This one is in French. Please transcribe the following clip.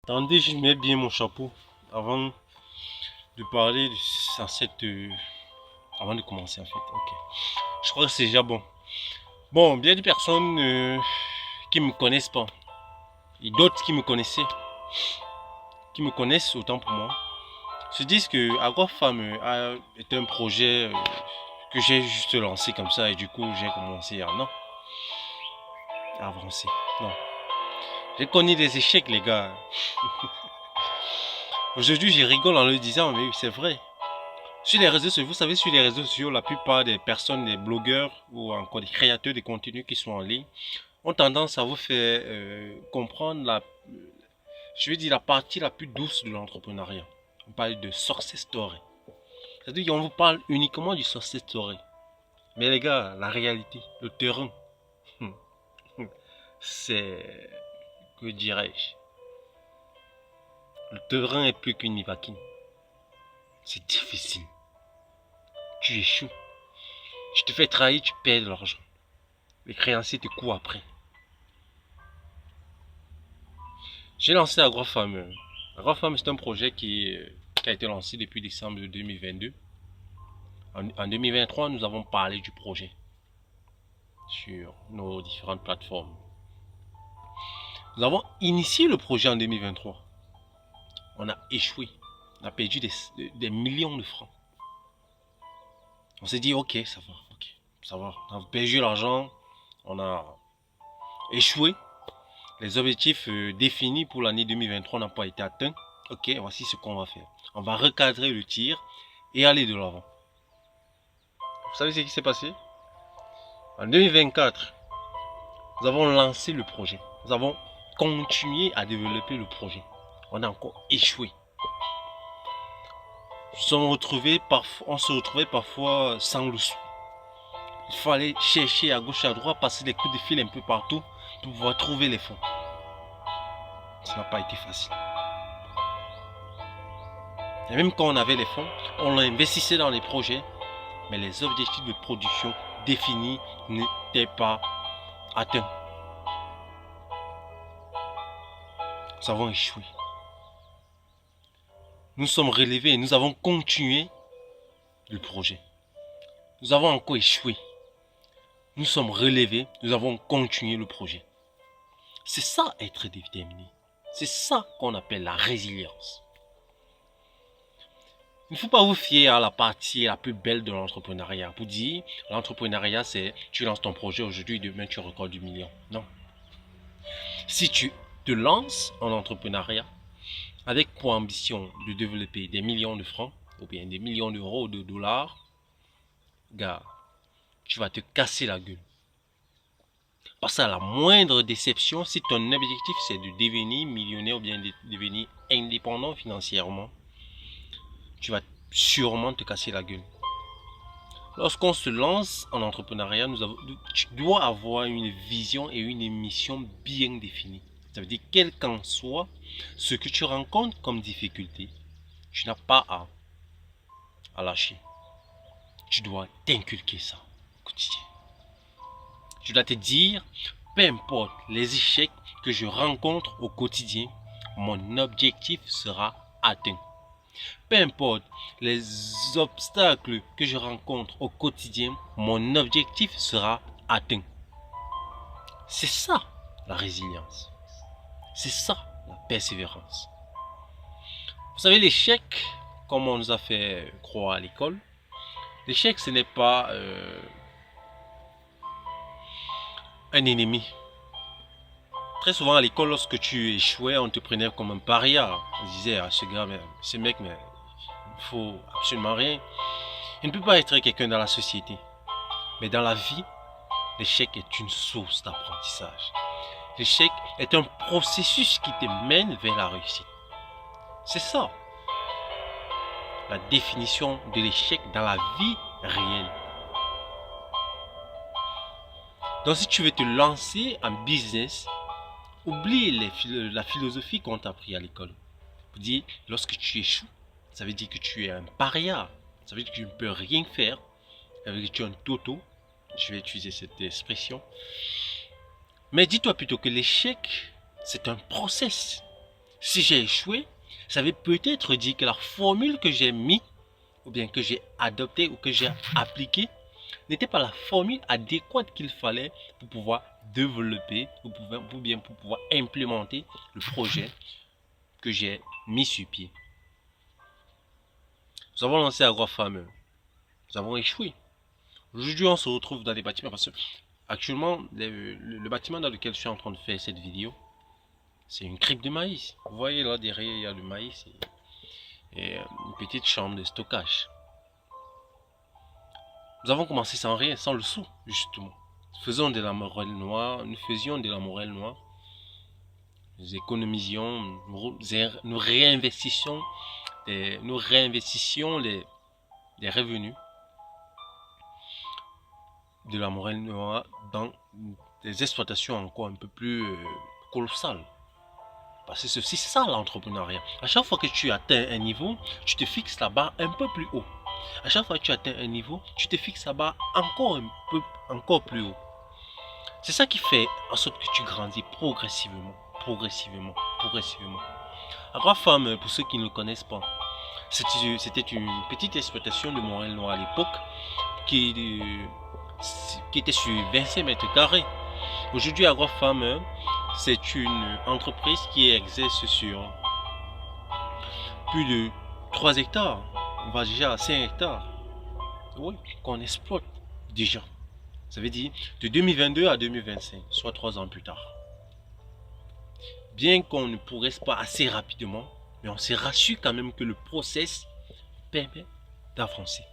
Attendez, je mets bien mon chapeau avant de parler de cette... avant de commencer en fait. Ok. Je crois que c'est déjà bon. Bon, bien des personnes qui me connaissent pas et d'autres qui me connaissent autant pour moi, se disent que Agrofam est un projet que j'ai juste lancé comme ça et du coup j'ai commencé à avancer. Non. J'ai connu des échecs les gars. Aujourd'hui je rigole en le disant mais c'est vrai. Sur les réseaux sociaux, vous savez, sur les réseaux sociaux, la plupart des personnes, des blogueurs ou encore des créateurs de contenu qui sont en ligne, ont tendance à vous faire comprendre je veux dire, la partie la plus douce de l'entrepreneuriat. On parle de success story. C'est-à-dire qu'on vous parle uniquement du success story. Mais les gars, la réalité, le terrain, c'est, que dirais-je, le terrain est plus qu'une vaquine. C'est difficile. Tu échoues. Tu te fais trahir, tu perds de l'argent. Les créanciers te courent après. J'ai lancé AgroFarm. AgroFarm, c'est un projet qui a été lancé depuis décembre 2022. En 2023, nous avons parlé du projet sur nos différentes plateformes. Nous avons initié le projet en 2023. On a échoué. On a perdu des millions de francs. On s'est dit, ok, ça va, ok, ça va. On a perdu l'argent, on a échoué. Les objectifs définis pour l'année 2023 n'ont pas été atteints. Ok, voici ce qu'on va faire. On va recadrer le tir et aller de l'avant. Vous savez ce qui s'est passé? En 2024, nous avons lancé le projet. Nous avons continué à développer le projet. On a encore échoué. On se retrouvait parfois sans le sou. Il fallait chercher à gauche et à droite, passer des coups de fil un peu partout pour pouvoir trouver les fonds. Ça n'a pas été facile. Et même quand on avait les fonds, on investissait dans les projets, mais les objectifs de production définis n'étaient pas atteints. Nous avons échoué. Nous sommes relevés et nous avons continué le projet. Nous avons encore échoué. Nous sommes relevés, nous avons continué le projet. C'est ça être déterminé. C'est ça qu'on appelle la résilience. Il ne faut pas vous fier à la partie la plus belle de l'entrepreneuriat. Pour dire, l'entrepreneuriat, c'est tu lances ton projet aujourd'hui, demain tu recordes du million. Non. Si tu te lances en entrepreneuriat avec pour ambition de développer des millions de francs, ou bien des millions d'euros ou de dollars, gars, tu vas te casser la gueule. Parce à la moindre déception, si ton objectif c'est de devenir millionnaire ou bien de devenir indépendant financièrement, tu vas sûrement te casser la gueule. Lorsqu'on se lance en entrepreneuriat, tu dois avoir une vision et une mission bien définie. Ça veut dire, quel qu'en soit ce que tu rencontres comme difficulté, tu n'as pas à lâcher. Tu dois t'inculquer ça au quotidien. Tu dois te dire, peu importe les échecs que je rencontre au quotidien, mon objectif sera atteint. Peu importe les obstacles que je rencontre au quotidien, mon objectif sera atteint. C'est ça la résilience. C'est ça la persévérance. Vous savez, l'échec, comme on nous a fait croire à l'école, l'échec ce n'est pas un ennemi. Très souvent à l'école, lorsque tu échouais, on te prenait comme un paria. On disait à ce gars, mais, ce mec, mais il faut absolument rien. Il ne peut pas être quelqu'un dans la société. Mais dans la vie, l'échec est une source d'apprentissage. L'échec est un processus qui te mène vers la réussite. C'est ça, la définition de l'échec dans la vie réelle. Donc si tu veux te lancer en business, oublie la philosophie qu'on t'a appris à l'école. Pour dire, lorsque tu échoues, ça veut dire que tu es un paria. Ça veut dire que tu ne peux rien faire. Ça veut dire que tu es un toto. Je vais utiliser cette expression. Mais dis-toi plutôt que l'échec, c'est un process. Si j'ai échoué, ça veut peut-être dire que la formule que j'ai mis, ou bien que j'ai adoptée, ou que j'ai appliquée, n'était pas la formule adéquate qu'il fallait pour pouvoir développer, ou bien pour pouvoir implémenter le projet que j'ai mis sur pied. Nous avons lancé AgroFarmer. Nous avons échoué. Aujourd'hui, on se retrouve dans des bâtiments parce que actuellement, le bâtiment dans lequel je suis en train de faire cette vidéo, c'est une crique de maïs. Vous voyez là derrière, il y a le maïs et une petite chambre de stockage. Nous avons commencé sans rien, sans le sou, justement. Nous faisions de la morelle noire, nous économisions, nous réinvestissions les revenus de la morelle noire dans des exploitations encore un peu plus colossales. Parce que c'est ça l'entrepreneuriat. À chaque fois que tu atteins un niveau, tu te fixes la barre un peu plus haut. À chaque fois que tu atteins un niveau, tu te fixes la barre encore plus haut. C'est ça qui fait en sorte que tu grandis progressivement. AgroFarmer, pour ceux qui ne le connaissent pas, c'était une petite exploitation de morelle noire à l'époque qui était sur 25 mètres carrés. Aujourd'hui, AgroFarmer, c'est une entreprise qui exerce sur plus de 3 hectares. On va déjà à 5 hectares. Oui, qu'on exploite déjà. Ça veut dire de 2022 à 2025, soit 3 ans plus tard. Bien qu'on ne progresse pas assez rapidement, mais on s'est rassuré quand même que le process permet d'avancer.